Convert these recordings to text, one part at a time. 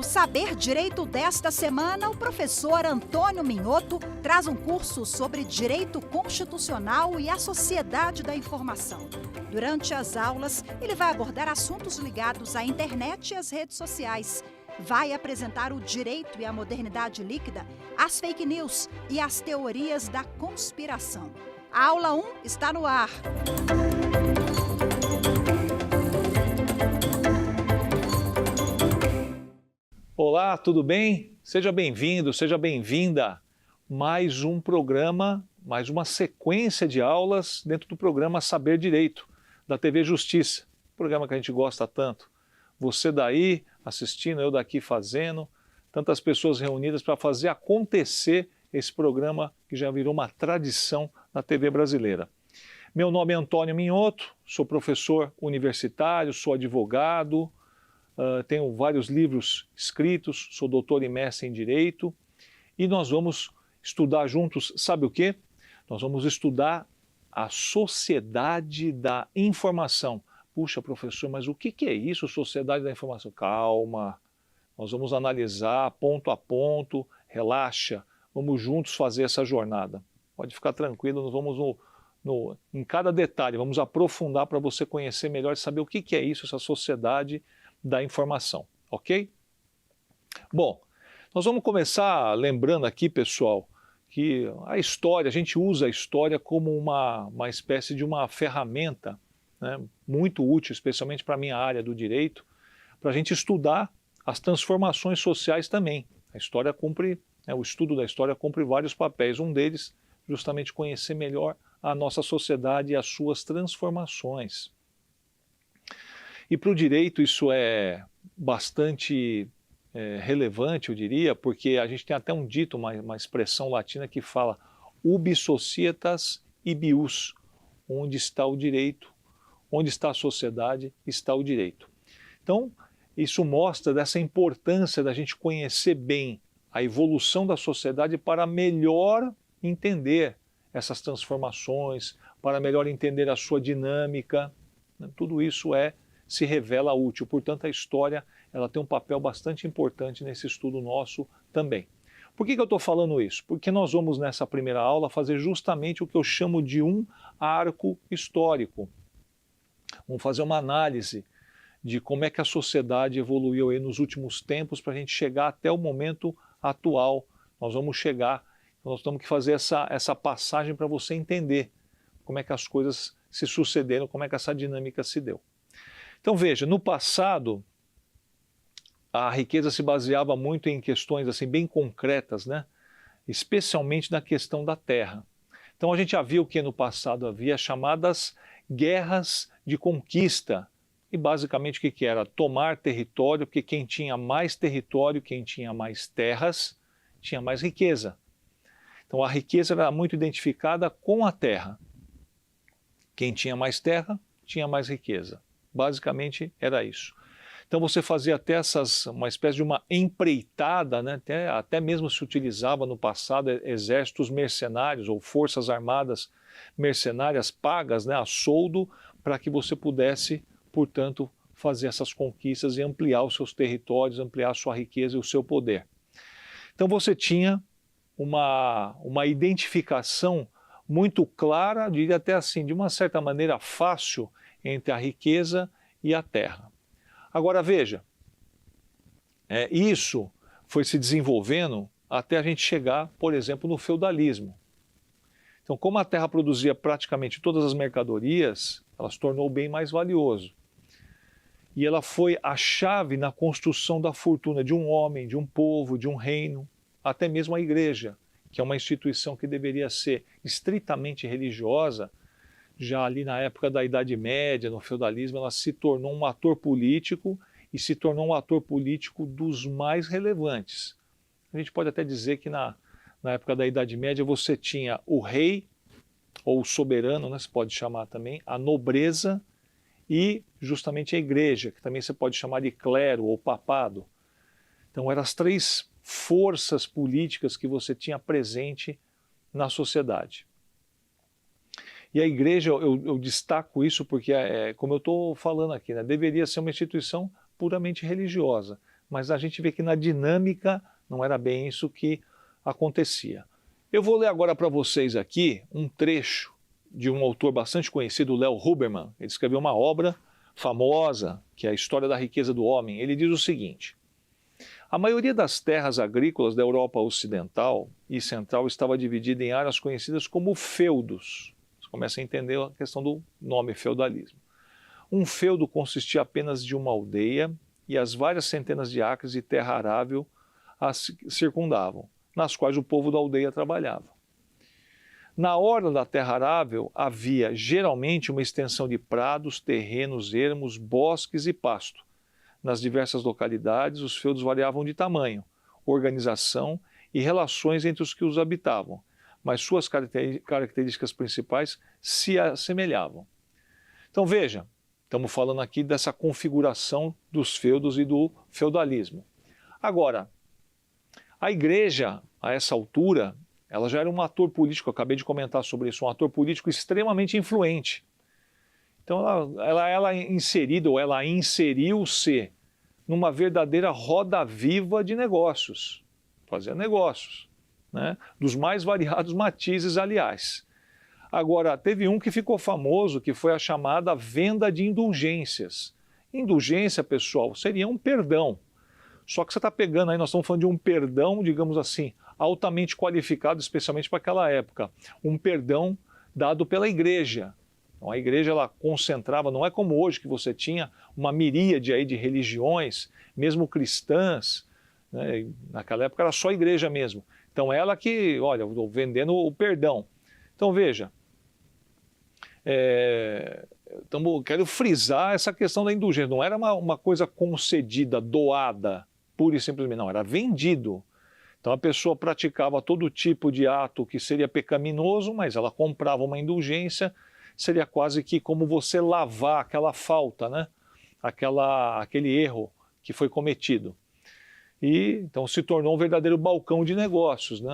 Saber Direito desta semana, o professor Antônio Minhoto traz um curso sobre direito constitucional e a sociedade da informação. Durante as aulas, ele vai abordar assuntos ligados à internet e às redes sociais. Vai apresentar o direito e a modernidade líquida, as fake news e as teorias da conspiração. A aula 1 está no ar. Olá, tudo bem? Seja bem-vindo, seja bem-vinda. Mais um programa, mais uma sequência de aulas dentro do programa Saber Direito, da TV Justiça. Programa que a gente gosta tanto. Você daí assistindo, eu daqui fazendo, tantas pessoas reunidas para fazer acontecer esse programa que já virou uma tradição na TV brasileira. Meu nome é Antônio Minhoto, sou professor universitário, sou advogado, tenho vários livros escritos, sou doutor e mestre em Direito e nós vamos estudar juntos, sabe o quê? Nós vamos estudar a sociedade da informação. Puxa, professor, mas o que é isso, sociedade da informação? Calma, nós vamos analisar ponto a ponto, relaxa, vamos juntos fazer essa jornada. Pode ficar tranquilo, nós vamos em cada detalhe, vamos aprofundar para você conhecer melhor e saber o que é isso, essa sociedade da informação, ok? Bom, nós vamos começar lembrando aqui, pessoal, que a história, a gente usa a história como uma espécie de uma ferramenta, né, muito útil, especialmente para a minha área do direito, para a gente estudar as transformações sociais também. A história cumpre, o estudo da história cumpre vários papéis, um deles justamente conhecer melhor a nossa sociedade e as suas transformações. E para o direito isso é bastante relevante, eu diria, porque a gente tem até um dito, uma expressão latina que fala ubi societas ibius, onde está o direito, onde está a sociedade, está o direito. Então, isso mostra dessa importância da gente conhecer bem a evolução da sociedade para melhor entender essas transformações, para melhor entender a sua dinâmica. Tudo isso se revela útil. Portanto, a história ela tem um papel bastante importante nesse estudo nosso também. Por que eu estou falando isso? Porque nós vamos, nessa primeira aula, fazer justamente o que eu chamo de um arco histórico. Vamos fazer uma análise de como é que a sociedade evoluiu aí nos últimos tempos para a gente chegar até o momento atual. Nós vamos temos que fazer essa passagem para você entender como é que as coisas se sucederam, como é que essa dinâmica se deu. Então veja, no passado a riqueza se baseava muito em questões assim bem concretas, né? Especialmente na questão da terra. Então a gente já viu que no passado havia chamadas guerras de conquista. E basicamente o que era? Tomar território, porque quem tinha mais território, quem tinha mais terras, tinha mais riqueza. Então a riqueza era muito identificada com a terra. Quem tinha mais terra, tinha mais riqueza. Basicamente era isso. Então você fazia até uma espécie de uma empreitada, né? Até mesmo se utilizava no passado exércitos mercenários ou forças armadas mercenárias pagas, né, a soldo, para que você pudesse, portanto, fazer essas conquistas e ampliar os seus territórios, ampliar a sua riqueza e o seu poder. Então você tinha uma identificação muito clara, diria até assim, de uma certa maneira fácil, entre a riqueza e a terra. Agora veja, isso foi se desenvolvendo até a gente chegar, por exemplo, no feudalismo. Então, como a terra produzia praticamente todas as mercadorias, ela se tornou o bem mais valioso. E ela foi a chave na construção da fortuna de um homem, de um povo, de um reino, até mesmo a igreja, que é uma instituição que deveria ser estritamente religiosa. Já ali na época da Idade Média, no feudalismo, ela se tornou um ator político e se tornou um ator político dos mais relevantes. A gente pode até dizer que na época da Idade Média você tinha o rei, ou o soberano, né, se pode chamar também, a nobreza e justamente a igreja, que também você pode chamar de clero ou papado. Então eram as três forças políticas que você tinha presente na sociedade. E a igreja, eu destaco isso porque, como eu estou falando aqui, né, deveria ser uma instituição puramente religiosa, mas a gente vê que na dinâmica não era bem isso que acontecia. Eu vou ler agora para vocês aqui um trecho de um autor bastante conhecido, Leo Huberman. Ele escreveu uma obra famosa, que é a História da Riqueza do Homem. Ele diz o seguinte: a maioria das terras agrícolas da Europa Ocidental e Central estava dividida em áreas conhecidas como feudos. Você começa a entender a questão do nome feudalismo. Um feudo consistia apenas de uma aldeia e as várias centenas de acres de terra arável as circundavam, nas quais o povo da aldeia trabalhava. Na orla da terra arável havia geralmente uma extensão de prados, terrenos, ermos, bosques e pasto. Nas diversas localidades, os feudos variavam de tamanho, organização e relações entre os que os habitavam, mas suas características principais se assemelhavam. Então veja, estamos falando aqui dessa configuração dos feudos e do feudalismo. Agora, a igreja, a essa altura, ela já era um ator político, eu acabei de comentar sobre isso, um ator político extremamente influente. Então ela inserida, ou ela inseriu-se numa verdadeira roda viva de negócios, fazia negócios, né? Dos mais variados matizes, aliás. Agora, teve um que ficou famoso, que foi a chamada venda de indulgências. Indulgência, pessoal, seria um perdão. Só que você está pegando aí, nós estamos falando de um perdão, digamos assim, altamente qualificado, especialmente para aquela época. Um perdão dado pela igreja. Então, a igreja ela concentrava, não é como hoje que você tinha uma miríade aí de religiões, mesmo cristãs, né? Naquela época era só a igreja mesmo. Então ela que, olha, eu estou vendendo o perdão. Então veja, quero frisar essa questão da indulgência. Não era uma coisa concedida, doada, pura e simplesmente, não, era vendido. Então a pessoa praticava todo tipo de ato que seria pecaminoso, mas ela comprava uma indulgência, seria quase que como você lavar aquela falta, né? Aquele erro que foi cometido. E então se tornou um verdadeiro balcão de negócios, né?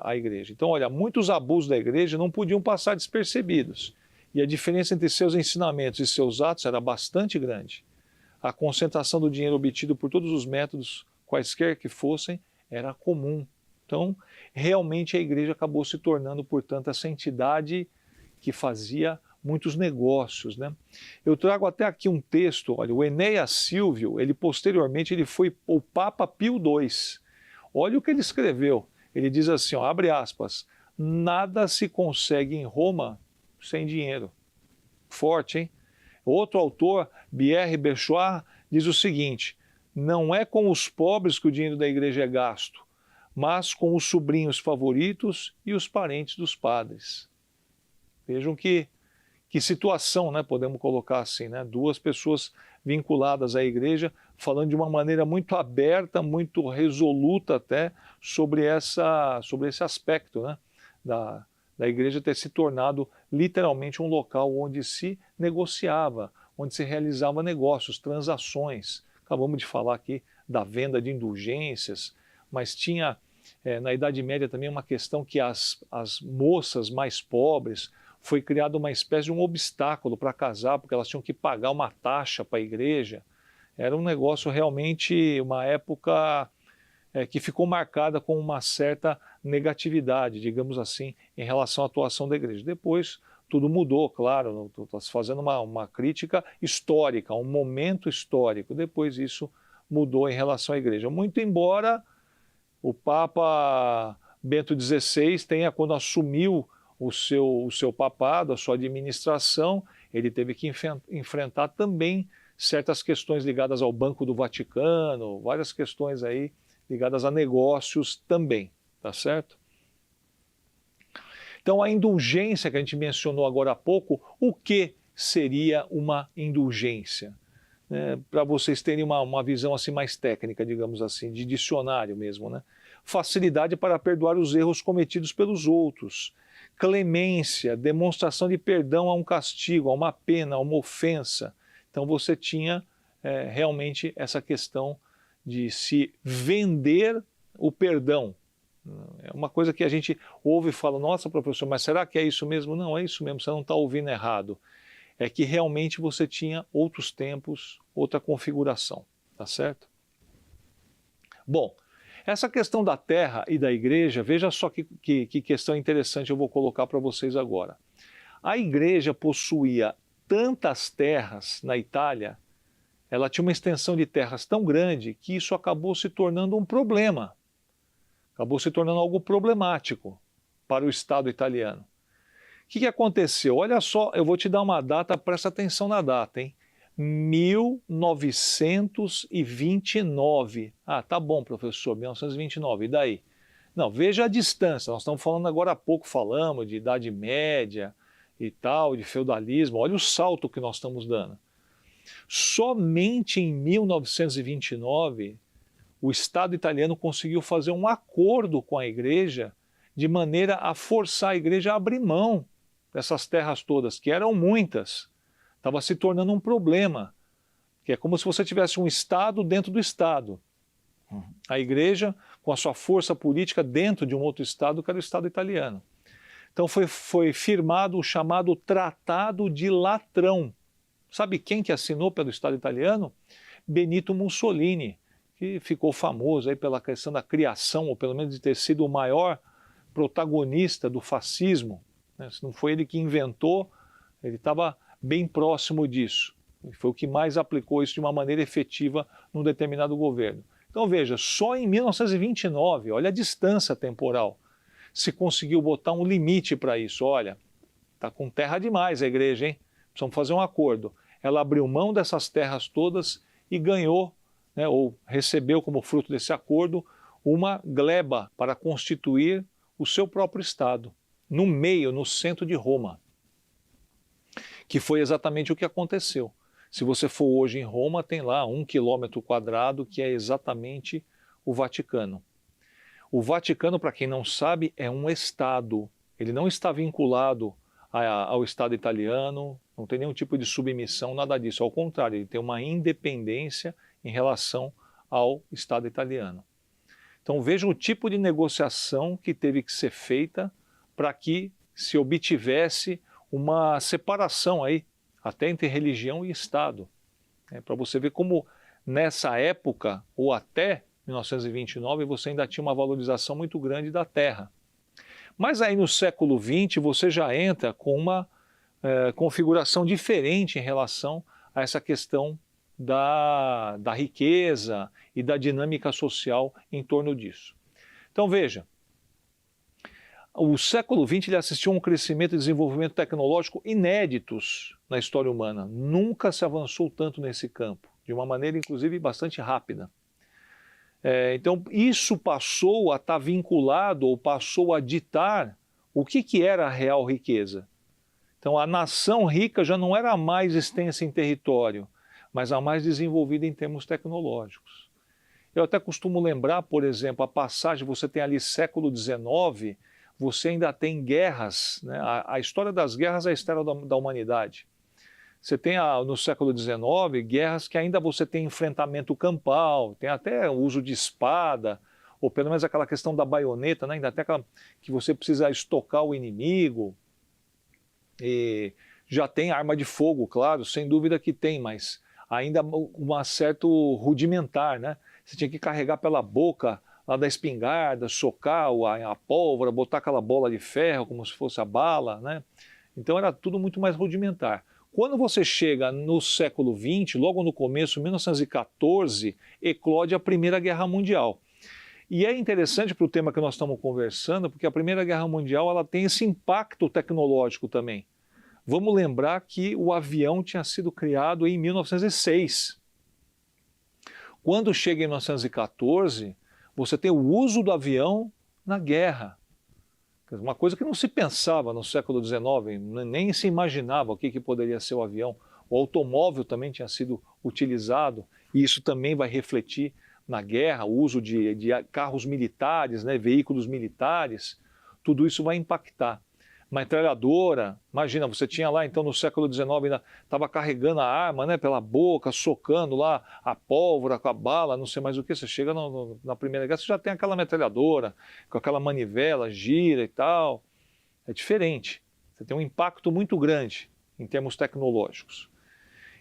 A igreja. Então, olha, muitos abusos da igreja não podiam passar despercebidos. E a diferença entre seus ensinamentos e seus atos era bastante grande. A concentração do dinheiro obtido por todos os métodos, quaisquer que fossem, era comum. Então, realmente a igreja acabou se tornando, portanto, essa entidade que fazia muitos negócios, né? Eu trago até aqui um texto, olha, o Enéas Silvio, ele posteriormente ele foi o Papa Pio II. Olha o que ele escreveu. Ele diz assim, ó, abre aspas, nada se consegue em Roma sem dinheiro. Forte, hein? Outro autor, Pierre Béchoir, diz o seguinte, não é com os pobres que o dinheiro da igreja é gasto, mas com os sobrinhos favoritos e os parentes dos padres. Vejam que situação, né, podemos colocar assim, né? Duas pessoas vinculadas à igreja, falando de uma maneira muito aberta, muito resoluta até, sobre esse aspecto, né, da igreja ter se tornado literalmente um local onde se negociava, onde se realizava negócios, transações. Acabamos de falar aqui da venda de indulgências, mas tinha na Idade Média também uma questão que as moças mais pobres, foi criada uma espécie de um obstáculo para casar, porque elas tinham que pagar uma taxa para a igreja. Era um negócio realmente, uma época que ficou marcada com uma certa negatividade, digamos assim, em relação à atuação da igreja. Depois tudo mudou, claro, estou fazendo uma crítica histórica, um momento histórico. Depois isso mudou em relação à igreja. Muito embora o Papa Bento XVI tenha, quando assumiu o seu papado, a sua administração, ele teve que enfrentar também certas questões ligadas ao Banco do Vaticano, várias questões aí ligadas a negócios também, tá certo? Então a indulgência que a gente mencionou agora há pouco, o que seria uma indulgência? Para vocês terem uma visão assim mais técnica, digamos assim, de dicionário mesmo, né? Facilidade para perdoar os erros cometidos pelos outros, clemência, demonstração de perdão a um castigo, a uma pena, a uma ofensa. Então você tinha realmente essa questão de se vender o perdão. É uma coisa que a gente ouve e fala, nossa professor, mas será que é isso mesmo? Não, é isso mesmo, você não está ouvindo errado. É que realmente você tinha outros tempos, outra configuração, tá certo? Bom, essa questão da terra e da igreja, veja só que questão interessante eu vou colocar para vocês agora. A igreja possuía tantas terras na Itália, ela tinha uma extensão de terras tão grande que isso acabou se tornando um problema, acabou se tornando algo problemático para o Estado italiano. O que aconteceu? Olha só, eu vou te dar uma data, presta atenção na data, hein? 1929. Ah, tá bom, professor, 1929, e daí? Não, veja a distância, nós estamos falando agora há pouco, falamos de Idade Média e tal, de feudalismo, olha o salto que nós estamos dando. Somente em 1929, o Estado italiano conseguiu fazer um acordo com a igreja de maneira a forçar a igreja a abrir mão dessas terras todas, que eram muitas. Estava se tornando um problema, que é como se você tivesse um Estado dentro do Estado. A igreja, com a sua força política dentro de um outro Estado, que era o Estado italiano. Então foi firmado o chamado Tratado de Latrão. Sabe quem que assinou pelo Estado italiano? Benito Mussolini, que ficou famoso aí pela questão da criação, ou pelo menos de ter sido o maior protagonista do fascismo. Se não foi ele que inventou, ele estava bem próximo disso. Foi o que mais aplicou isso de uma maneira efetiva num determinado governo. Então veja, só em 1929, olha a distância temporal, se conseguiu botar um limite para isso. Olha, está com terra demais a igreja, hein? Precisamos fazer um acordo. Ela abriu mão dessas terras todas e ganhou, né, ou recebeu como fruto desse acordo, uma gleba para constituir o seu próprio Estado, no meio, no centro de Roma. Que foi exatamente o que aconteceu. Se você for hoje em Roma, tem lá 1 quilômetro quadrado, que é exatamente o Vaticano. O Vaticano, para quem não sabe, é um Estado. Ele não está vinculado ao Estado italiano, não tem nenhum tipo de submissão, nada disso. Ao contrário, ele tem uma independência em relação ao Estado italiano. Então veja o tipo de negociação que teve que ser feita para que se obtivesse uma separação aí, até entre religião e Estado. Para você ver como nessa época, ou até 1929, você ainda tinha uma valorização muito grande da terra. Mas aí no século XX você já entra com uma configuração diferente em relação a essa questão da riqueza e da dinâmica social em torno disso. Então veja, o século XX ele assistiu a um crescimento e desenvolvimento tecnológico inéditos na história humana. Nunca se avançou tanto nesse campo, de uma maneira inclusive bastante rápida. Então isso passou a estar vinculado ou passou a ditar o que era a real riqueza. Então a nação rica já não era a mais extensa em território, mas a mais desenvolvida em termos tecnológicos. Eu até costumo lembrar, por exemplo, a passagem, você tem ali século XIX, você ainda tem guerras, né? A história das guerras é a história da humanidade. Você tem no século XIX guerras que ainda você tem enfrentamento campal, tem até o uso de espada, ou pelo menos aquela questão da baioneta, né? Ainda até aquela que você precisa estocar o inimigo. E já tem arma de fogo, claro, sem dúvida que tem, mas ainda uma certo rudimentar, né? Você tinha que carregar pela boca lá da espingarda, socar a pólvora, botar aquela bola de ferro como se fosse a bala, né? Então era tudo muito mais rudimentar. Quando você chega no século XX, logo no começo, 1914, eclode a Primeira Guerra Mundial. E é interessante para o tema que nós estamos conversando, porque a Primeira Guerra Mundial ela tem esse impacto tecnológico também. Vamos lembrar que o avião tinha sido criado em 1906. Quando chega em 1914, você tem o uso do avião na guerra. Uma coisa que não se pensava no século XIX, nem se imaginava o que poderia ser o avião. O automóvel também tinha sido utilizado, e isso também vai refletir na guerra, o uso de carros militares, né, veículos militares, tudo isso vai impactar. Metralhadora, imagina, você tinha lá então no século XIX, ainda estava carregando a arma, né, pela boca, socando lá a pólvora com a bala, não sei mais o que, você chega na Primeira Guerra, você já tem aquela metralhadora, com aquela manivela, gira e tal, é diferente, você tem um impacto muito grande em termos tecnológicos.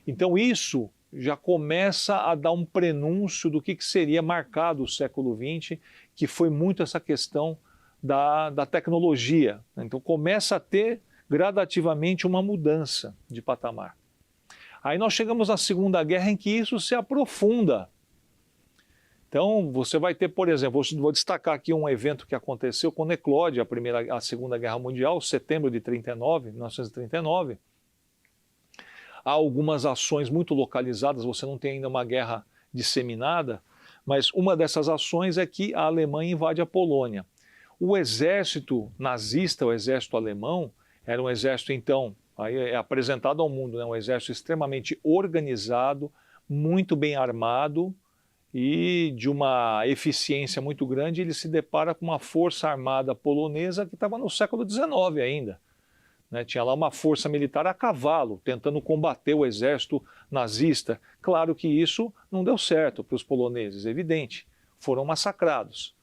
Então isso já começa a dar um prenúncio do que seria marcado o século XX, que foi muito essa questão da tecnologia. Então começa a ter gradativamente uma mudança de patamar. Aí nós chegamos na Segunda Guerra, em que isso se aprofunda. Então você vai ter, por exemplo, vou destacar aqui um evento que aconteceu quando eclode a Segunda Guerra Mundial, setembro de 1939. Há algumas ações muito localizadas, você não tem ainda uma guerra disseminada, mas uma dessas ações é que a Alemanha invade a Polônia. O exército nazista, o exército alemão, era um exército, então, aí é apresentado ao mundo, né, um exército extremamente organizado, muito bem armado e de uma eficiência muito grande. Ele se depara com uma força armada polonesa que estava no século XIX ainda. Né, tinha lá uma força militar a cavalo, tentando combater o exército nazista. Claro que isso não deu certo para os poloneses, evidente. Foram massacrados.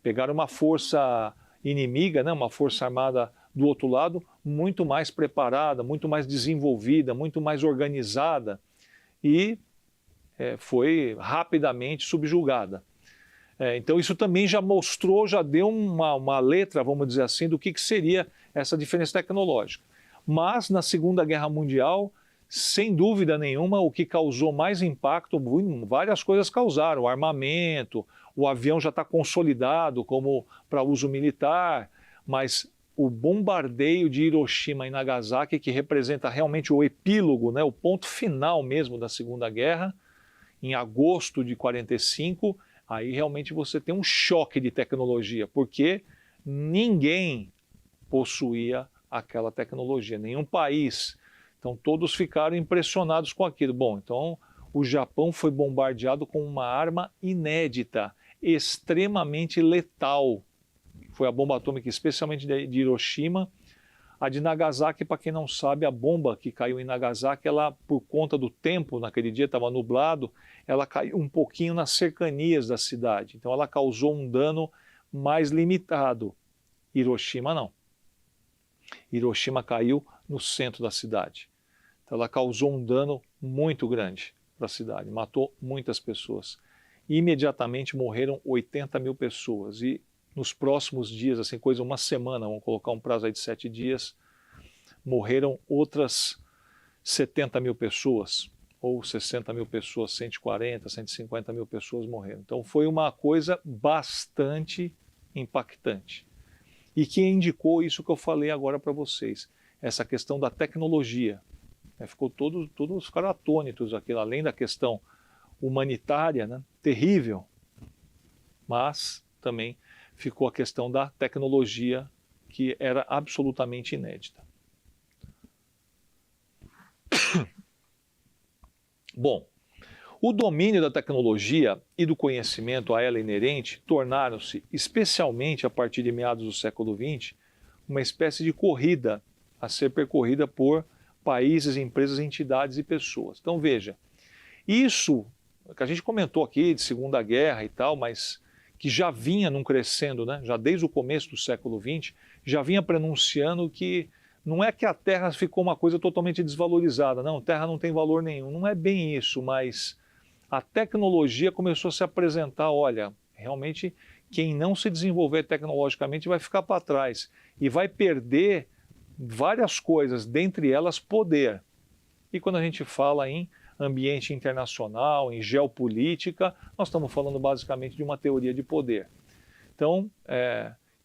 Pegaram uma força inimiga, né, uma força armada do outro lado, muito mais preparada, muito mais desenvolvida, muito mais organizada, e foi rapidamente subjugada. Então isso também já mostrou, já deu uma letra, vamos dizer assim, do que seria essa diferença tecnológica. Mas na Segunda Guerra Mundial, sem dúvida nenhuma, o que causou mais impacto, várias coisas causaram. O armamento, o avião já está consolidado como para uso militar, mas o bombardeio de Hiroshima e Nagasaki, que representa realmente o epílogo, né, o ponto final mesmo da Segunda Guerra, em agosto de 1945, aí realmente você tem um choque de tecnologia, porque ninguém possuía aquela tecnologia, nenhum país. Então todos ficaram impressionados com aquilo. Bom, então o Japão foi bombardeado com uma arma inédita, extremamente letal. Foi a bomba atômica, especialmente de Hiroshima. A de Nagasaki, para quem não sabe, a bomba que caiu em Nagasaki, ela, por conta do tempo, naquele dia estava nublado, ela caiu um pouquinho nas cercanias da cidade. Então ela causou um dano mais limitado. Hiroshima não. Hiroshima caiu no centro da cidade. Então ela causou um dano muito grande para a cidade, matou muitas pessoas. Imediatamente morreram 80 mil pessoas e nos próximos dias, assim, coisa uma semana, vamos colocar um prazo aí de 7 dias, morreram outras 70 mil pessoas, ou 60 mil pessoas, 140, 150 mil pessoas morreram. Então foi uma coisa bastante impactante. E que indicou isso que eu falei agora para vocês, essa questão da tecnologia. Todos ficaram atônitos aquilo, além da questão humanitária, né, terrível, mas também ficou a questão da tecnologia, que era absolutamente inédita. Bom, o domínio da tecnologia e do conhecimento a ela inerente tornaram-se, especialmente a partir de meados do século XX, uma espécie de corrida a ser percorrida por países, empresas, entidades e pessoas. Então veja, isso que a gente comentou aqui de Segunda Guerra e tal, mas que já vinha num crescendo, né? Já desde o começo do século XX, já vinha prenunciando que não é que a Terra ficou uma coisa totalmente desvalorizada, não, a Terra não tem valor nenhum, não é bem isso, mas a tecnologia começou a se apresentar, olha, realmente quem não se desenvolver tecnologicamente vai ficar para trás e vai perder várias coisas, dentre elas poder. E quando a gente fala em ambiente internacional, em geopolítica, nós estamos falando basicamente de uma teoria de poder. Então,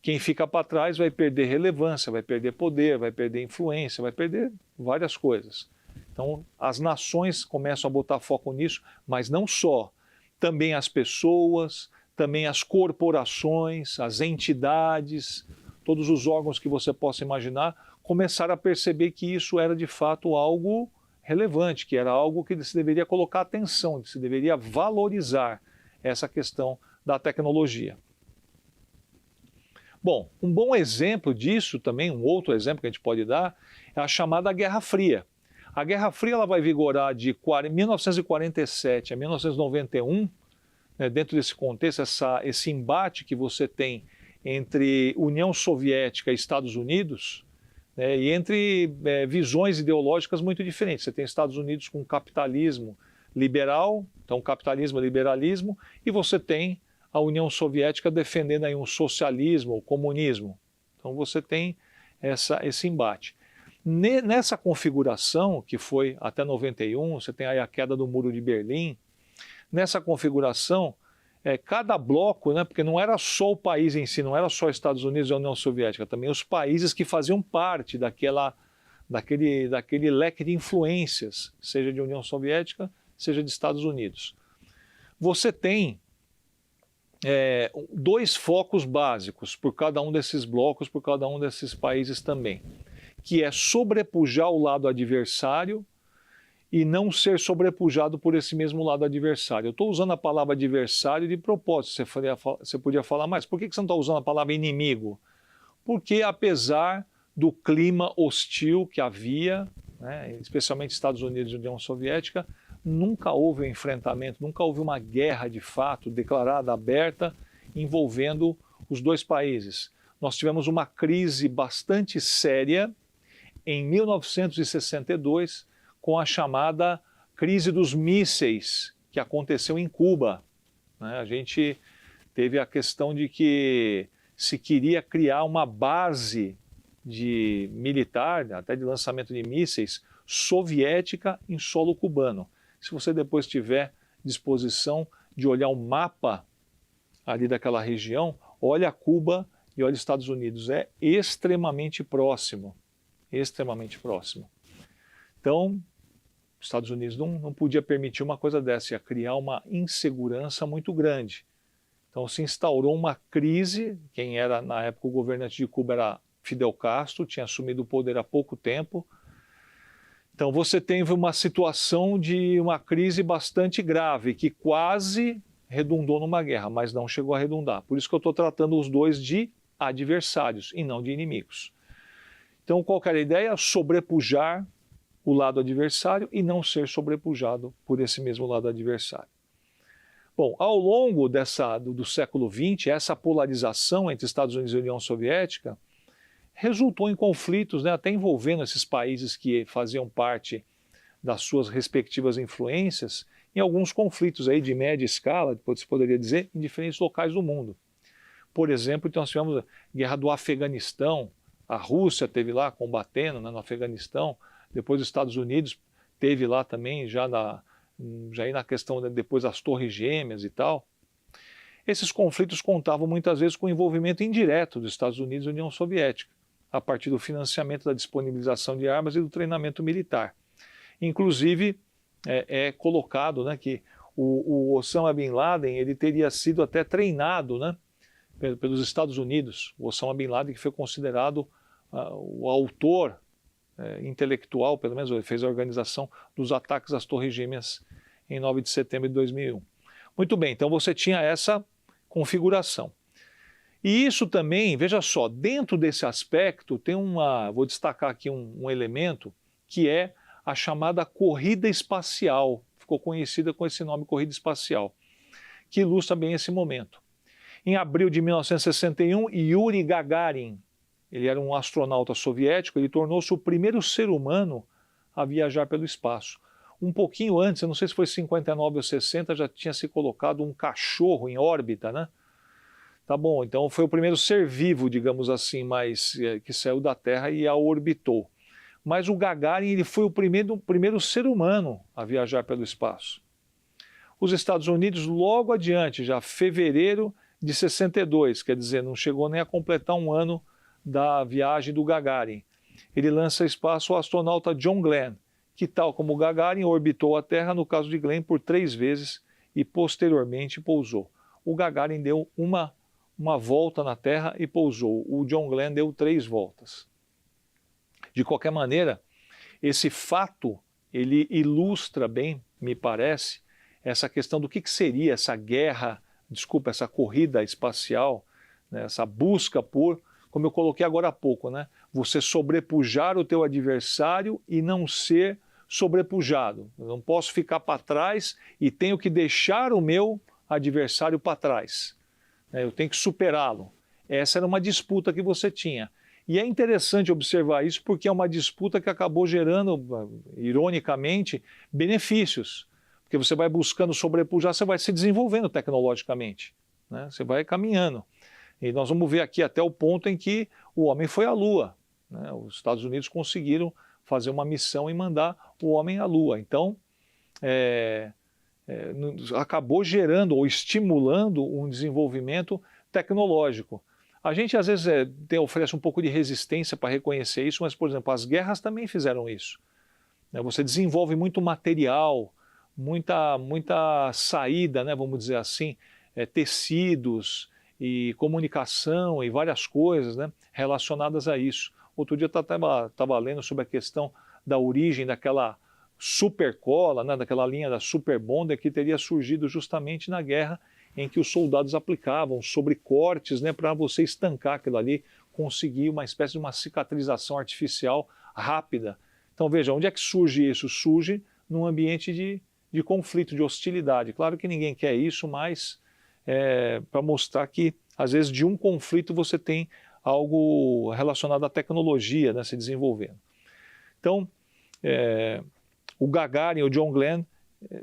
quem fica para trás vai perder relevância, vai perder poder, vai perder influência, vai perder várias coisas. Então, as nações começam a botar foco nisso, mas não só. Também as pessoas, também as corporações, as entidades, todos os órgãos que você possa imaginar, começaram a perceber que isso era de fato algo relevante, que era algo que se deveria colocar atenção, que se deveria valorizar essa questão da tecnologia. Bom, um bom exemplo disso também, um outro exemplo que a gente pode dar, é a chamada Guerra Fria. A Guerra Fria ela vai vigorar de 1947 a 1991, né, dentro desse contexto, esse embate que você tem entre União Soviética e Estados Unidos, e entre visões ideológicas muito diferentes. Você tem Estados Unidos com capitalismo liberal, então capitalismo, liberalismo, e você tem a União Soviética defendendo aí um socialismo, o comunismo. Então você tem esse embate. Nessa configuração, que foi até 91, você tem aí a queda do Muro de Berlim, nessa configuração, cada bloco, né, porque não era só o país em si, não era só Estados Unidos e a União Soviética, também os países que faziam parte daquele leque de influências, seja de União Soviética, seja de Estados Unidos. Você tem dois focos básicos por cada um desses blocos, por cada um desses países também, que é sobrepujar o lado adversário e não ser sobrepujado por esse mesmo lado adversário. Eu estou usando a palavra adversário de propósito, você podia falar mais. Por que você não está usando a palavra inimigo? Porque apesar do clima hostil que havia, né, especialmente Estados Unidos e União Soviética, nunca houve um enfrentamento, nunca houve uma guerra de fato declarada, aberta, envolvendo os dois países. Nós tivemos uma crise bastante séria em 1962, com a chamada crise dos mísseis, que aconteceu em Cuba. Né? A gente teve a questão de que se queria criar uma base militar, até de lançamento de mísseis, soviética em solo cubano. Se você depois tiver disposição de olhar um mapa ali daquela região, olha Cuba e olha Estados Unidos. É extremamente próximo. Extremamente próximo. Então, os Estados Unidos não podia permitir uma coisa dessa, ia criar uma insegurança muito grande. Então se instaurou uma crise, quem era na época o governante de Cuba era Fidel Castro, tinha assumido o poder há pouco tempo. Então você teve uma situação de uma crise bastante grave, que quase redundou numa guerra, mas não chegou a redundar. Por isso que eu estou tratando os dois de adversários e não de inimigos. Então qual que era a ideia? Sobrepujar o lado adversário e não ser sobrepujado por esse mesmo lado adversário. Bom, ao longo do século XX, essa polarização entre Estados Unidos e União Soviética resultou em conflitos, né, até envolvendo esses países que faziam parte das suas respectivas influências, em alguns conflitos aí de média escala, se poderia dizer, em diferentes locais do mundo. Por exemplo, então, nós tivemos a guerra do Afeganistão, a Rússia esteve lá combatendo, né, no Afeganistão, depois os Estados Unidos teve lá também, já aí na questão depois das Torres Gêmeas e tal. Esses conflitos contavam muitas vezes com o envolvimento indireto dos Estados Unidos e da União Soviética, a partir do financiamento da disponibilização de armas e do treinamento militar. Inclusive, é colocado, né, que o Osama Bin Laden ele teria sido até treinado, né, pelos Estados Unidos. O Osama Bin Laden, que foi considerado o autor intelectual, pelo menos ele fez a organização dos ataques às Torres Gêmeas em 9 de setembro de 2001. Muito bem, então você tinha essa configuração. E isso também, veja só, dentro desse aspecto tem vou destacar aqui um elemento que é a chamada corrida espacial, ficou conhecida com esse nome, corrida espacial, que ilustra bem esse momento. Em abril de 1961, Yuri Gagarin, ele era um astronauta soviético, ele tornou-se o primeiro ser humano a viajar pelo espaço. Um pouquinho antes, eu não sei se foi 59 ou 60, já tinha se colocado um cachorro em órbita, né? Tá bom, então foi o primeiro ser vivo, digamos assim, que saiu da Terra e a orbitou. Mas o Gagarin ele foi o primeiro ser humano a viajar pelo espaço. Os Estados Unidos, logo adiante, já fevereiro de 62, quer dizer, não chegou nem a completar um ano da viagem do Gagarin. Ele lança ao espaço o astronauta John Glenn, que tal como o Gagarin orbitou a Terra, no caso de Glenn, por 3 vezes e posteriormente pousou. O Gagarin deu uma volta na Terra e pousou. O John Glenn deu 3 voltas. De qualquer maneira, esse fato, ele ilustra bem, me parece, essa questão do que seria essa guerra, essa corrida espacial, né, essa busca por, como eu coloquei agora há pouco, né, você sobrepujar o teu adversário e não ser sobrepujado. Eu não posso ficar para trás e tenho que deixar o meu adversário para trás. Eu tenho que superá-lo. Essa era uma disputa que você tinha. E é interessante observar isso porque é uma disputa que acabou gerando, ironicamente, benefícios. Porque você vai buscando sobrepujar, você vai se desenvolvendo tecnologicamente, né? Você vai caminhando. E nós vamos ver aqui até o ponto em que o homem foi à Lua, né? Os Estados Unidos conseguiram fazer uma missão e mandar o homem à Lua. Então, acabou gerando ou estimulando um desenvolvimento tecnológico. A gente às vezes oferece um pouco de resistência para reconhecer isso, mas, por exemplo, as guerras também fizeram isso, né? Você desenvolve muito material, muita saída, né, vamos dizer assim, tecidos e comunicação e várias coisas, né, relacionadas a isso. Outro dia eu estava lendo sobre a questão da origem daquela supercola, né, daquela linha da Super Bonder que teria surgido justamente na guerra, em que os soldados aplicavam sobre cortes, né, para você estancar aquilo ali, conseguir uma espécie de uma cicatrização artificial rápida. Então veja, onde é que surge isso? Surge num ambiente de conflito, de hostilidade. Claro que ninguém quer isso, mas para mostrar que às vezes de um conflito você tem algo relacionado à tecnologia, né, se desenvolvendo. Então, o Gagarin e o John Glenn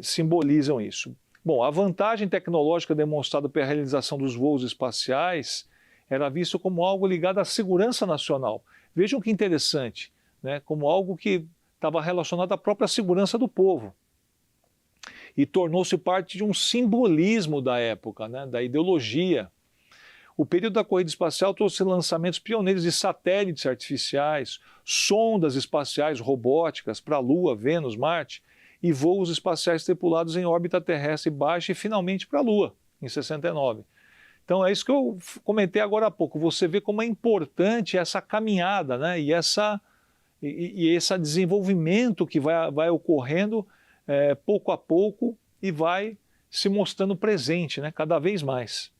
simbolizam isso. Bom, a vantagem tecnológica demonstrada pela realização dos voos espaciais era vista como algo ligado à segurança nacional. Vejam que interessante, né? Como algo que estava relacionado à própria segurança do povo. E tornou-se parte de um simbolismo da época, né? Da ideologia. O período da corrida espacial trouxe lançamentos pioneiros de satélites artificiais, sondas espaciais robóticas para a Lua, Vênus, Marte, e voos espaciais tripulados em órbita terrestre baixa e finalmente para a Lua, em 69. Então é isso que eu comentei agora há pouco. Você vê como é importante essa caminhada, né? e esse desenvolvimento que vai ocorrendo pouco a pouco e vai se mostrando presente, né? Cada vez mais.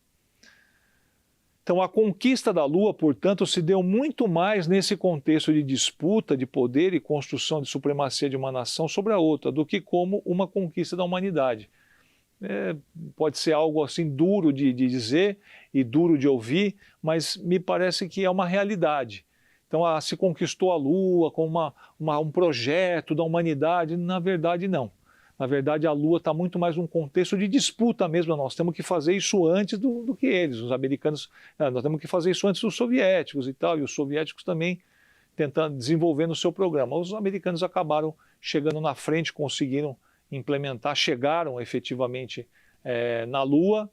Então a conquista da Lua, portanto, se deu muito mais nesse contexto de disputa de poder e construção de supremacia de uma nação sobre a outra, do que como uma conquista da humanidade. Pode ser algo assim duro de dizer e duro de ouvir, mas me parece que é uma realidade. Então se conquistou a Lua como um projeto da humanidade, na verdade não. Na verdade, a Lua está muito mais num contexto de disputa mesmo. Nós temos que fazer isso antes do que eles, os americanos. Nós temos que fazer isso antes dos soviéticos e tal, e os soviéticos também tentando desenvolver o seu programa. Os americanos acabaram chegando na frente, conseguiram implementar, chegaram efetivamente na Lua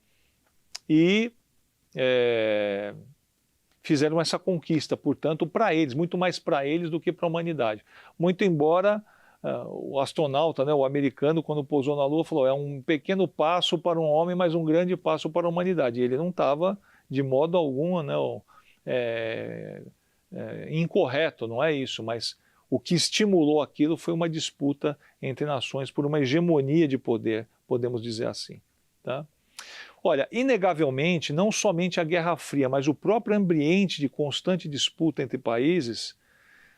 e fizeram essa conquista, portanto, para eles, muito mais para eles do que para a humanidade. Muito embora o astronauta, né, o americano, quando pousou na Lua, falou: é um pequeno passo para um homem, mas um grande passo para a humanidade. E ele não estava, de modo algum, né, incorreto, não é isso, mas o que estimulou aquilo foi uma disputa entre nações por uma hegemonia de poder, podemos dizer assim. Tá? Olha, inegavelmente, não somente a Guerra Fria, mas o próprio ambiente de constante disputa entre países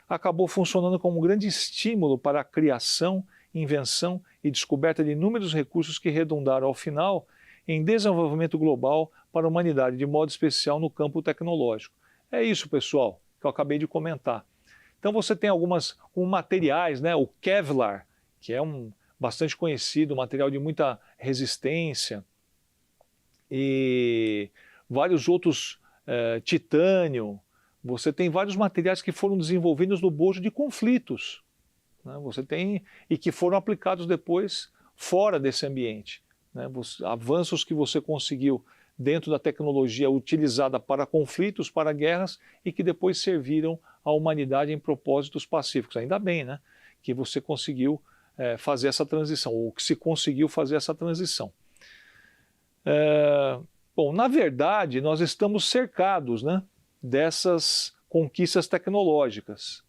acabou funcionando como um grande estímulo para a criação, invenção e descoberta de inúmeros recursos que redundaram, ao final, em desenvolvimento global para a humanidade, de modo especial no campo tecnológico. É isso, pessoal, que eu acabei de comentar. Então você tem alguns materiais, né? O Kevlar, que é bastante conhecido, material de muita resistência, e vários outros, titânio. Você tem vários materiais que foram desenvolvidos no bojo de conflitos, né? Você tem, e que foram aplicados depois fora desse ambiente, né? Avanços que você conseguiu dentro da tecnologia utilizada para conflitos, para guerras, e que depois serviram à humanidade em propósitos pacíficos. Ainda bem, né, que você conseguiu fazer essa transição, ou que se conseguiu fazer essa transição. Bom, na verdade, nós estamos cercados, né, dessas conquistas tecnológicas.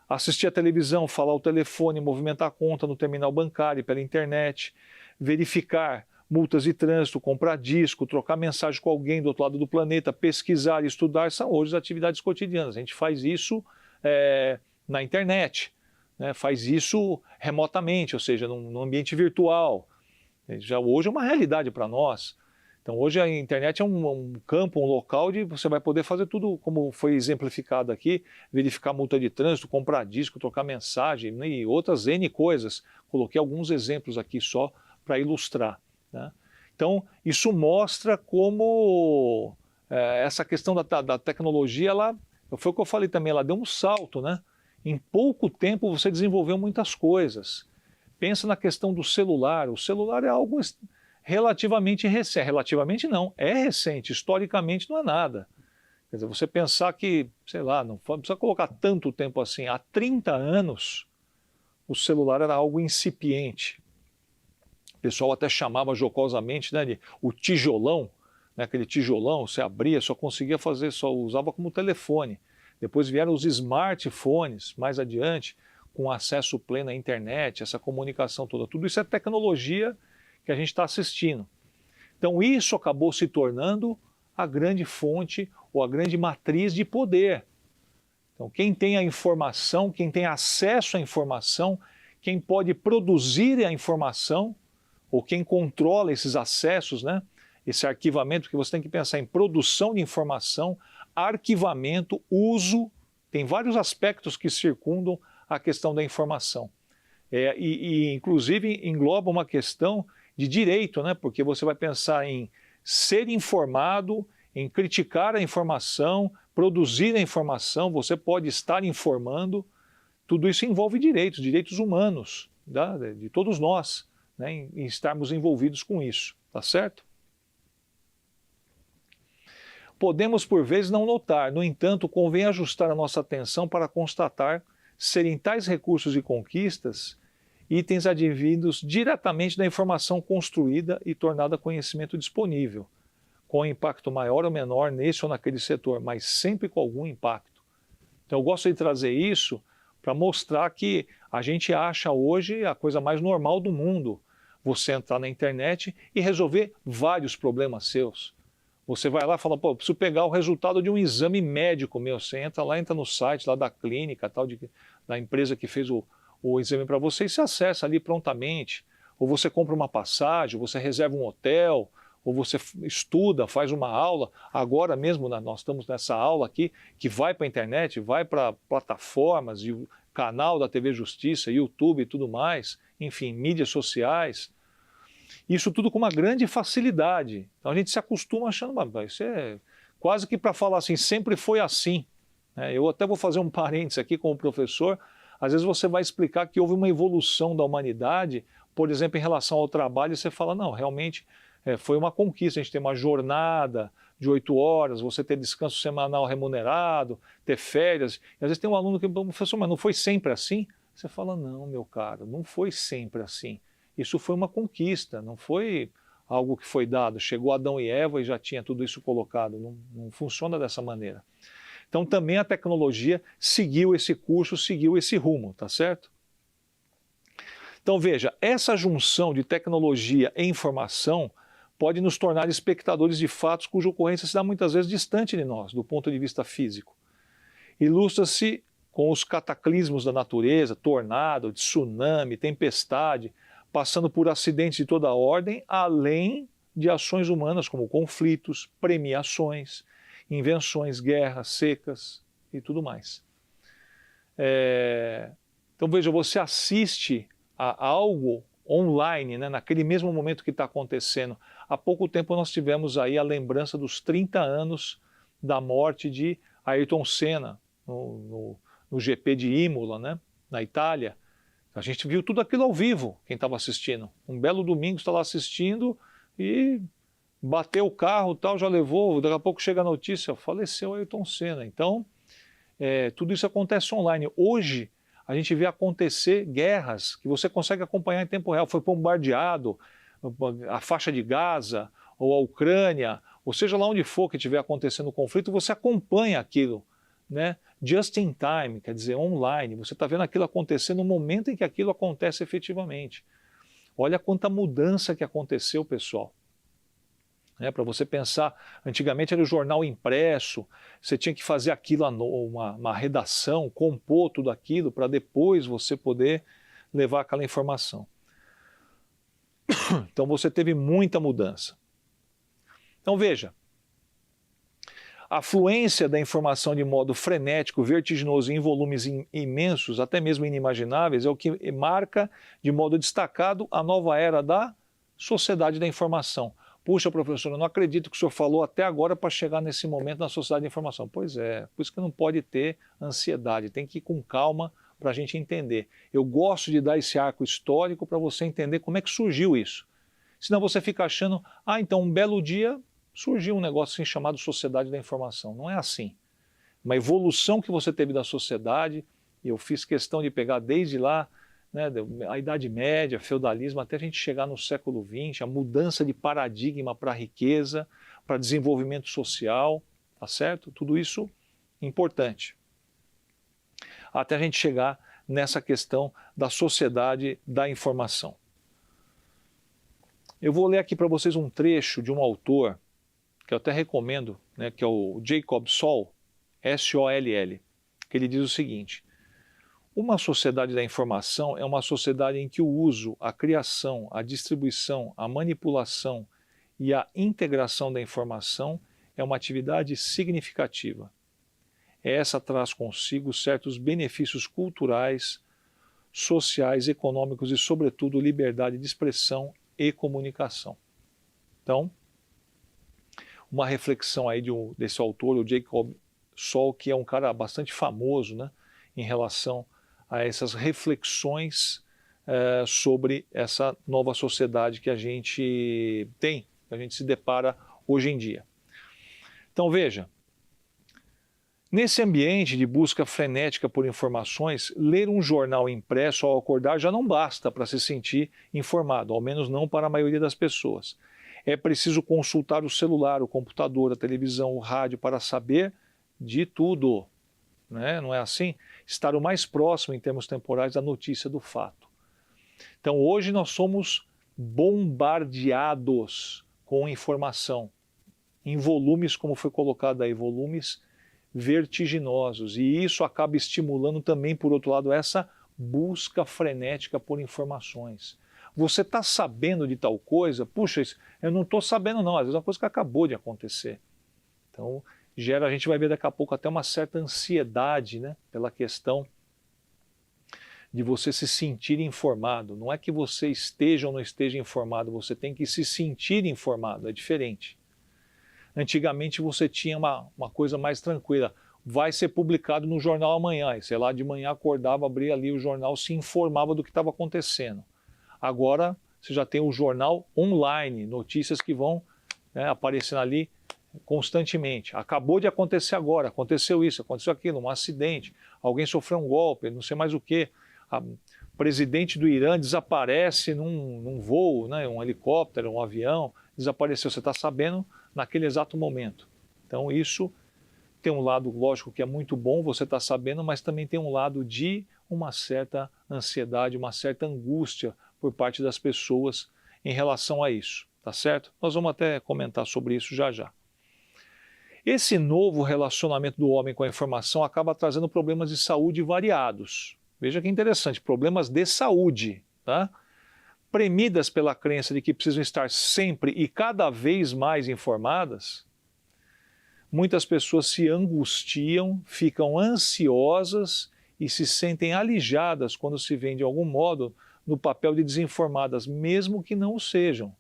Assistir à televisão, falar ao telefone, movimentar a conta no terminal bancário, pela internet, verificar multas de trânsito, comprar disco, trocar mensagem com alguém do outro lado do planeta, pesquisar e estudar, são hoje as atividades cotidianas. A gente faz isso na internet, né? Faz isso remotamente, ou seja, num ambiente virtual. Já hoje é uma realidade para nós. Então hoje a internet é um campo, um local onde você vai poder fazer tudo como foi exemplificado aqui, verificar multa de trânsito, comprar disco, trocar mensagem, né, e outras N coisas. Coloquei alguns exemplos aqui só para ilustrar, né? Então, isso mostra como essa questão da tecnologia, foi o que eu falei também, ela deu um salto, né? Em pouco tempo você desenvolveu muitas coisas. Pensa na questão do celular. O celular é algo relativamente recente. Relativamente não, é recente. Historicamente não é nada. Quer dizer, você pensar que, sei lá, não precisa colocar tanto tempo assim. Há 30 anos, o celular era algo incipiente. O pessoal até chamava jocosamente, né, de o tijolão, né, aquele tijolão, você abria, só conseguia fazer, só usava como telefone. Depois vieram os smartphones, mais adiante, com acesso pleno à internet, essa comunicação toda. Tudo isso é tecnologia que a gente está assistindo. Então isso acabou se tornando a grande fonte ou a grande matriz de poder. Então quem tem a informação, quem tem acesso à informação, quem pode produzir a informação, ou quem controla esses acessos, né? Esse arquivamento, que você tem que pensar em produção de informação, arquivamento, uso, tem vários aspectos que circundam a questão da informação. Inclusive engloba uma questão de direito, né? Porque você vai pensar em ser informado, em criticar a informação, produzir a informação, você pode estar informando, tudo isso envolve direitos humanos, de todos nós, né, em estarmos envolvidos com isso, tá certo? Podemos por vezes não notar, no entanto, convém ajustar a nossa atenção para constatar serem tais recursos e conquistas itens advindos diretamente da informação construída e tornada conhecimento disponível, com impacto maior ou menor nesse ou naquele setor, mas sempre com algum impacto. Então eu gosto de trazer isso para mostrar que a gente acha hoje a coisa mais normal do mundo, você entrar na internet e resolver vários problemas seus. Você vai lá e fala, pô, preciso pegar o resultado de um exame médico meu. Você entra lá, entra no site lá da clínica, da empresa que fez o exame para você e você acessa ali prontamente. Ou você compra uma passagem, ou você reserva um hotel, ou você estuda, faz uma aula. Agora mesmo nós estamos nessa aula aqui, que vai para a internet, vai para plataformas, canal da TV Justiça, YouTube e tudo mais, enfim, mídias sociais. Isso tudo com uma grande facilidade. Então a gente se acostuma achando, mas isso é quase que para falar assim, sempre foi assim. Eu até vou fazer um parênteses aqui com o professor. Às vezes você vai explicar que houve uma evolução da humanidade, por exemplo, em relação ao trabalho, e você fala, não, realmente foi uma conquista, a gente tem uma jornada de 8 horas, você ter descanso semanal remunerado, ter férias. E às vezes tem um aluno que fala, professor, mas não foi sempre assim? Você fala, não, meu caro, não foi sempre assim. Isso foi uma conquista, não foi algo que foi dado. Chegou Adão e Eva e já tinha tudo isso colocado. Não funciona dessa maneira. Então também a tecnologia seguiu esse curso, seguiu esse rumo, tá certo? Então veja, essa junção de tecnologia e informação pode nos tornar espectadores de fatos cuja ocorrência se dá muitas vezes distante de nós, do ponto de vista físico. Ilustra-se com os cataclismos da natureza, tornado, tsunami, tempestade, passando por acidentes de toda ordem, além de ações humanas como conflitos, premiações, invenções, guerras, secas e tudo mais. Então veja, você assiste a algo online, né, naquele mesmo momento que está acontecendo. Há pouco tempo nós tivemos aí a lembrança dos 30 anos da morte de Ayrton Senna no GP de Imola, né, na Itália. A gente viu tudo aquilo ao vivo, quem estava assistindo. Um belo domingo está lá assistindo e bateu o carro, tal, já levou, daqui a pouco chega a notícia, faleceu Ayrton Senna. Então, tudo isso acontece online. Hoje, a gente vê acontecer guerras que você consegue acompanhar em tempo real. Foi bombardeado a faixa de Gaza, ou a Ucrânia, ou seja lá onde for que estiver acontecendo o conflito, você acompanha aquilo, né? Just in time, quer dizer, online. Você está vendo aquilo acontecer no momento em que aquilo acontece efetivamente. Olha quanta mudança que aconteceu, pessoal. Para você pensar, antigamente era o jornal impresso, você tinha que fazer aquilo, uma redação, compor tudo aquilo para depois você poder levar aquela informação. Então você teve muita mudança. Então veja, a fluência da informação de modo frenético, vertiginoso, em volumes imensos, até mesmo inimagináveis, é o que marca de modo destacado a nova era da sociedade da informação. Puxa, professor, eu não acredito que o senhor falou até agora para chegar nesse momento na sociedade da informação. Pois é, por isso que não pode ter ansiedade, tem que ir com calma para a gente entender. Eu gosto de dar esse arco histórico para você entender como é que surgiu isso. Senão você fica achando, então um belo dia surgiu um negócio assim chamado sociedade da informação. Não é assim. Uma evolução que você teve da sociedade, e eu fiz questão de pegar desde lá, né, a Idade Média, feudalismo, até a gente chegar no século XX, a mudança de paradigma para a riqueza, para desenvolvimento social, tá certo? Tudo isso importante. Até a gente chegar nessa questão da sociedade da informação. Eu vou ler aqui para vocês um trecho de um autor, que eu até recomendo, né, que é o Jacob Soll, S-O-L-L, que ele diz o seguinte: uma sociedade da informação é uma sociedade em que o uso, a criação, a distribuição, a manipulação e a integração da informação é uma atividade significativa. Essa traz consigo certos benefícios culturais, sociais, econômicos e, sobretudo, liberdade de expressão e comunicação. Então, uma reflexão aí desse autor, o Jacob Soll, que é um cara bastante famoso, né, em relação a essas reflexões sobre essa nova sociedade que a gente tem, que a gente se depara hoje em dia. Então veja, nesse ambiente de busca frenética por informações, ler um jornal impresso ao acordar já não basta para se sentir informado, ao menos não para a maioria das pessoas. É preciso consultar o celular, o computador, a televisão, o rádio para saber de tudo. Né? Não é assim? Estar o mais próximo em termos temporais da notícia do fato. Então hoje nós somos bombardeados com informação, em volumes, como foi colocado aí, volumes vertiginosos, e isso acaba estimulando também, por outro lado, essa busca frenética por informações. Você está sabendo de tal coisa? Puxa, eu não estou sabendo não, às vezes é uma coisa que acabou de acontecer. Então a gente vai ver daqui a pouco até uma certa ansiedade, né, pela questão de você se sentir informado. Não é que você esteja ou não esteja informado, você tem que se sentir informado, é diferente. Antigamente você tinha uma coisa mais tranquila, vai ser publicado no jornal amanhã, e sei lá, de manhã acordava, abria ali o jornal, se informava do que estava acontecendo. Agora você já tem o jornal online, notícias que vão, né, aparecendo ali constantemente. Acabou de acontecer agora, aconteceu isso, aconteceu aquilo, um acidente, alguém sofreu um golpe, não sei mais o que. O presidente do Irã desaparece num voo, né, um helicóptero, um avião, desapareceu, você está sabendo naquele exato momento. Então isso tem um lado, lógico, que é muito bom, você está sabendo, mas também tem um lado de uma certa ansiedade, uma certa angústia por parte das pessoas em relação a isso, tá certo? Nós vamos até comentar sobre isso já já. Esse novo relacionamento do homem com a informação acaba trazendo problemas de saúde variados. Veja que interessante, problemas de saúde, tá? Premidas pela crença de que precisam estar sempre e cada vez mais informadas, muitas pessoas se angustiam, ficam ansiosas e se sentem alijadas quando se veem de algum modo no papel de desinformadas, mesmo que não o sejam.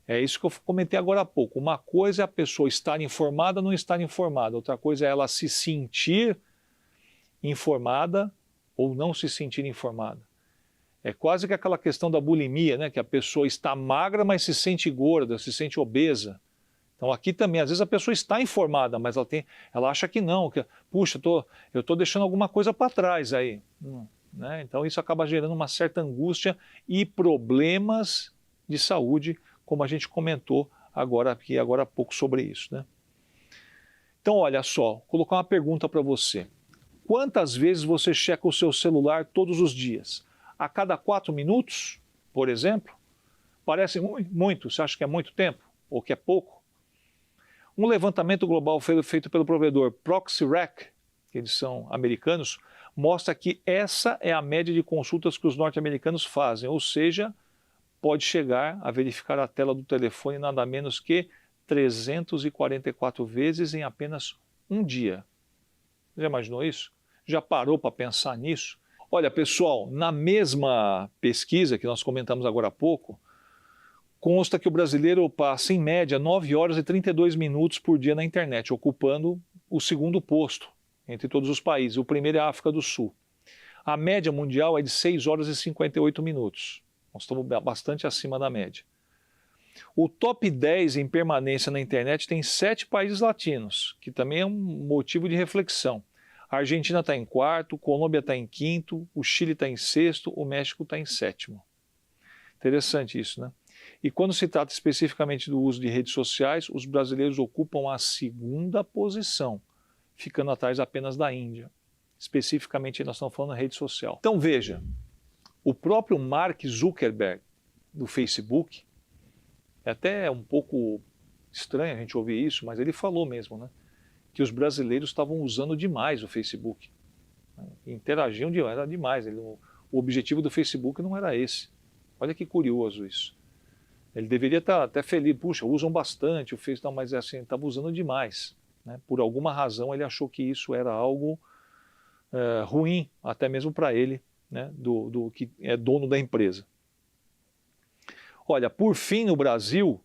É isso que eu comentei agora há pouco. Uma coisa é a pessoa estar informada ou não estar informada, outra coisa é ela se sentir informada ou não se sentir informada. É quase que aquela questão da bulimia, né? Que a pessoa está magra, mas se sente gorda, se sente obesa. Então aqui também, às vezes a pessoa está informada, mas ela acha que não, que, puxa, eu estou deixando alguma coisa para trás aí. Né? Então isso acaba gerando uma certa angústia e problemas de saúde, como a gente comentou agora há pouco sobre isso. Né? Então olha só, vou colocar uma pergunta para você. Quantas vezes você checa o seu celular todos os dias? A cada 4 minutos, por exemplo? Parece muito, você acha que é muito tempo ou que é pouco? Um levantamento global feito pelo provedor ProxyRec, que eles são americanos, mostra que essa é a média de consultas que os norte-americanos fazem, ou seja, pode chegar a verificar a tela do telefone nada menos que 344 vezes em apenas um dia. Já imaginou isso? Já parou para pensar nisso? Olha, pessoal, na mesma pesquisa que nós comentamos agora há pouco, consta que o brasileiro passa, em média, 9 horas e 32 minutos por dia na internet, ocupando o segundo posto entre todos os países. O primeiro é a África do Sul. A média mundial é de 6 horas e 58 minutos. Nós estamos bastante acima da média. O top 10 em permanência na internet tem 7 países latinos, que também é um motivo de reflexão. A Argentina está em quarto, Colômbia está em quinto, o Chile está em sexto, o México está em sétimo. Interessante isso, né? E quando se trata especificamente do uso de redes sociais, os brasileiros ocupam a segunda posição, ficando atrás apenas da Índia. Especificamente, nós estamos falando de rede social. Então veja, o próprio Mark Zuckerberg, do Facebook, é até um pouco estranho a gente ouvir isso, mas ele falou mesmo, né? Que os brasileiros estavam usando demais o Facebook. Interagiam demais, era demais. O objetivo do Facebook não era esse. Olha que curioso isso. Ele deveria estar até feliz, puxa, usam bastante o Facebook, mas assim, estava usando demais. Né? Por alguma razão ele achou que isso era algo ruim, até mesmo para ele, né? do que é dono da empresa. Olha, por fim, no Brasil,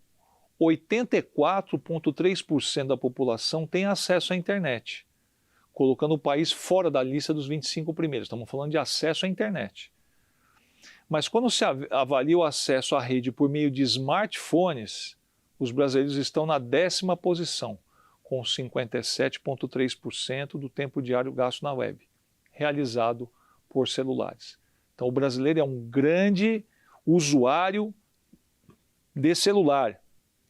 84,3% da população tem acesso à internet, colocando o país fora da lista dos 25 primeiros. Estamos falando de acesso à internet. Mas quando se avalia o acesso à rede por meio de smartphones, os brasileiros estão na 10ª posição, com 57,3% do tempo diário gasto na web, realizado por celulares. Então o brasileiro é um grande usuário de celular.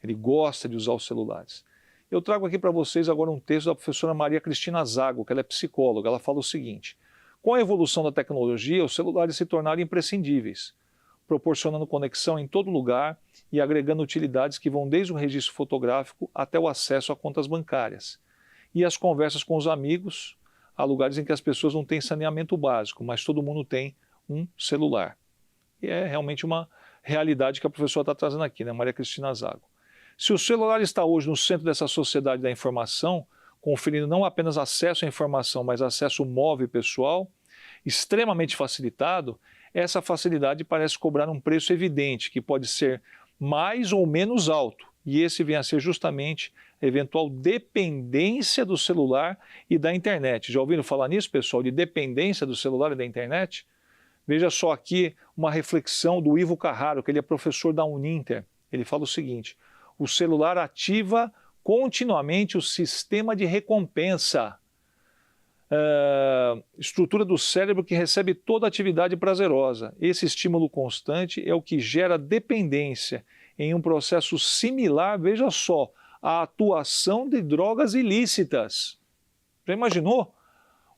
Ele gosta de usar os celulares. Eu trago aqui para vocês agora um texto da professora Maria Cristina Zago, que ela é psicóloga. Ela fala o seguinte: com a evolução da tecnologia, os celulares se tornaram imprescindíveis, proporcionando conexão em todo lugar e agregando utilidades que vão desde o registro fotográfico até o acesso a contas bancárias. E as conversas com os amigos, há lugares em que as pessoas não têm saneamento básico, mas todo mundo tem um celular. E é realmente uma realidade que a professora está trazendo aqui, né, Maria Cristina Zago. Se o celular está hoje no centro dessa sociedade da informação, conferindo não apenas acesso à informação, mas acesso móvel e pessoal, extremamente facilitado, essa facilidade parece cobrar um preço evidente, que pode ser mais ou menos alto, e esse vem a ser justamente a eventual dependência do celular e da internet. Já ouviram falar nisso, pessoal, de dependência do celular e da internet? Veja só aqui uma reflexão do Ivo Carraro, que ele é professor da Uninter. Ele fala o seguinte: o celular ativa continuamente o sistema de recompensa, estrutura do cérebro que recebe toda atividade prazerosa. Esse estímulo constante é o que gera dependência em um processo similar, veja só, à atuação de drogas ilícitas. Já imaginou?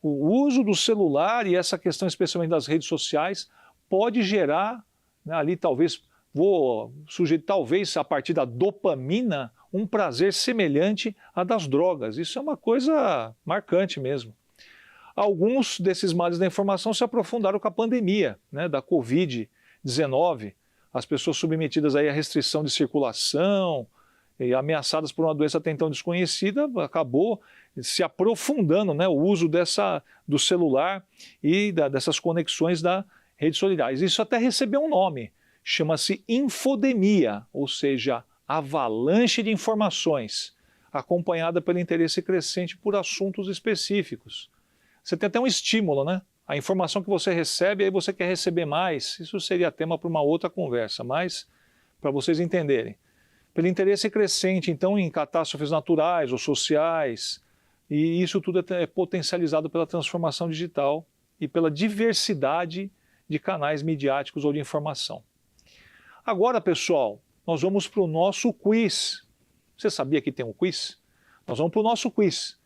O uso do celular e essa questão especialmente das redes sociais pode gerar, né, ali talvez, vou sugerir, talvez a partir da dopamina, um prazer semelhante à das drogas. Isso é uma coisa marcante mesmo. Alguns desses males da informação se aprofundaram com a pandemia, né, da Covid-19, as pessoas submetidas aí à restrição de circulação e ameaçadas por uma doença até então desconhecida, acabou se aprofundando, né, o uso do celular e dessas conexões da redes sociais. Isso até recebeu um nome, chama-se infodemia, ou seja, avalanche de informações, acompanhada pelo interesse crescente por assuntos específicos. Você tem até um estímulo, né? A informação que você recebe, aí você quer receber mais. Isso seria tema para uma outra conversa, mas para vocês entenderem. Pelo interesse crescente, então, em catástrofes naturais ou sociais, e isso tudo é potencializado pela transformação digital e pela diversidade de canais midiáticos ou de informação. Agora, pessoal, nós vamos para o nosso quiz. Você sabia que tem um quiz? Nós vamos para o nosso quiz.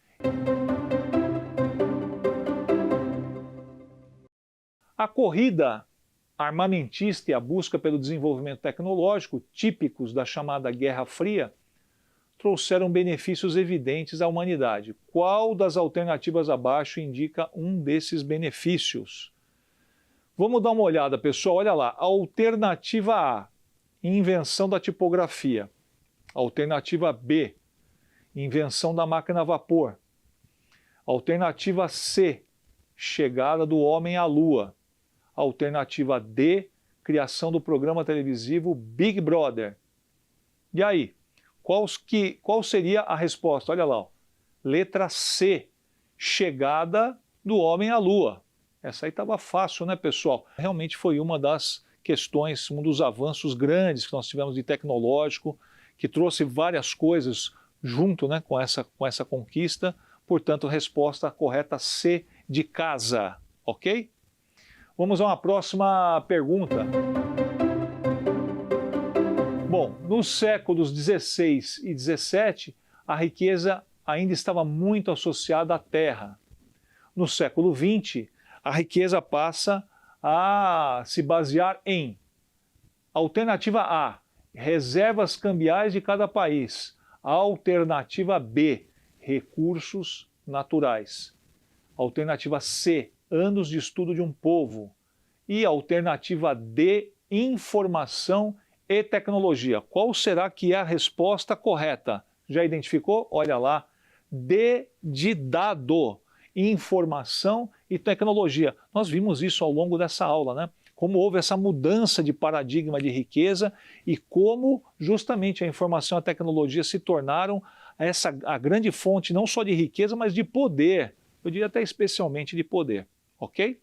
A corrida armamentista e a busca pelo desenvolvimento tecnológico, típicos da chamada Guerra Fria, trouxeram benefícios evidentes à humanidade. Qual das alternativas abaixo indica um desses benefícios? Vamos dar uma olhada, pessoal. Olha lá. Alternativa A, invenção da tipografia. Alternativa B, invenção da máquina a vapor. Alternativa C, chegada do homem à Lua. Alternativa D, criação do programa televisivo Big Brother. E aí, qual seria a resposta? Olha lá, ó. Letra C, chegada do homem à Lua. Essa aí estava fácil, né, pessoal? Realmente foi uma das questões, um dos avanços grandes que nós tivemos de tecnológico, que trouxe várias coisas junto, né, com essa conquista. Portanto, resposta correta C de casa, ok? Vamos a uma próxima pergunta. Bom, nos séculos 16 e 17, a riqueza ainda estava muito associada à terra. No século 20, a riqueza passa a se basear em alternativa A, reservas cambiais de cada país. Alternativa B, recursos naturais. Alternativa C, anos de estudo de um povo. E alternativa D, informação e tecnologia. Qual será que é a resposta correta? Já identificou? Olha lá. D de dado, informação e tecnologia. Nós vimos isso ao longo dessa aula, né? Como houve essa mudança de paradigma de riqueza e como justamente a informação e a tecnologia se tornaram a grande fonte não só de riqueza, mas de poder. Eu diria até especialmente de poder, ok?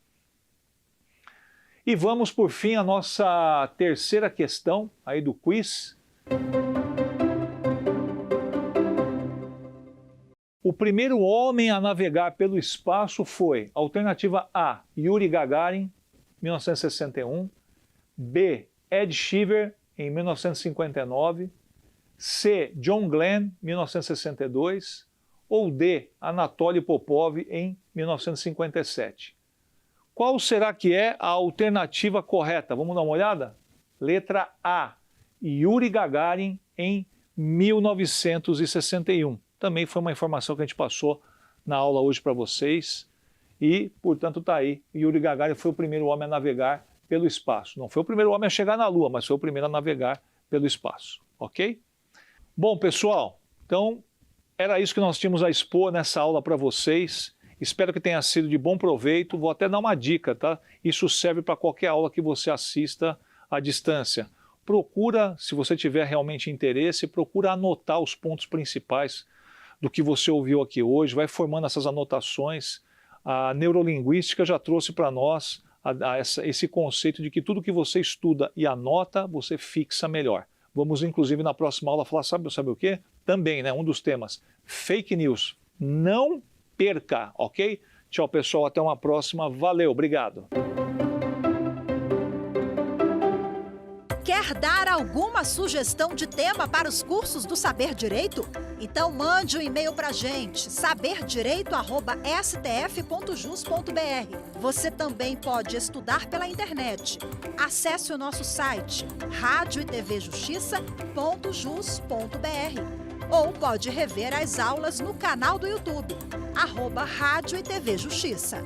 E vamos por fim à nossa terceira questão aí do quiz. O primeiro homem a navegar pelo espaço foi, alternativa A, Yuri Gagarin, 1961, B, Ed Sheeran, em 1959, C, John Glenn, 1962, ou D, Anatoly Popov, em 1957. Qual será que é a alternativa correta? Vamos dar uma olhada? Letra A, Yuri Gagarin, em 1961. Também foi uma informação que a gente passou na aula hoje para vocês. E, portanto, está aí. Yuri Gagarin foi o primeiro homem a navegar pelo espaço. Não foi o primeiro homem a chegar na Lua, mas foi o primeiro a navegar pelo espaço. Ok? Bom, pessoal, então era isso que nós tínhamos a expor nessa aula para vocês. Espero que tenha sido de bom proveito. Vou até dar uma dica, tá? Isso serve para qualquer aula que você assista à distância. Procura, se você tiver realmente interesse, procura anotar os pontos principais do que você ouviu aqui hoje, vai formando essas anotações. A neurolinguística já trouxe para nós esse conceito de que tudo que você estuda e anota, você fixa melhor. Vamos, inclusive, na próxima aula falar, sabe o quê? Também, né, um dos temas, fake news. Não perca, ok? Tchau, pessoal, até uma próxima. Valeu, obrigado. Quer dar alguma sugestão de tema para os cursos do Saber Direito? Então mande um e-mail para a gente, saberdireito@stf.jus.br. Você também pode estudar pela internet. Acesse o nosso site radioetvjustiça.jus.br ou pode rever as aulas no canal do YouTube, @Rádio e TV Justiça.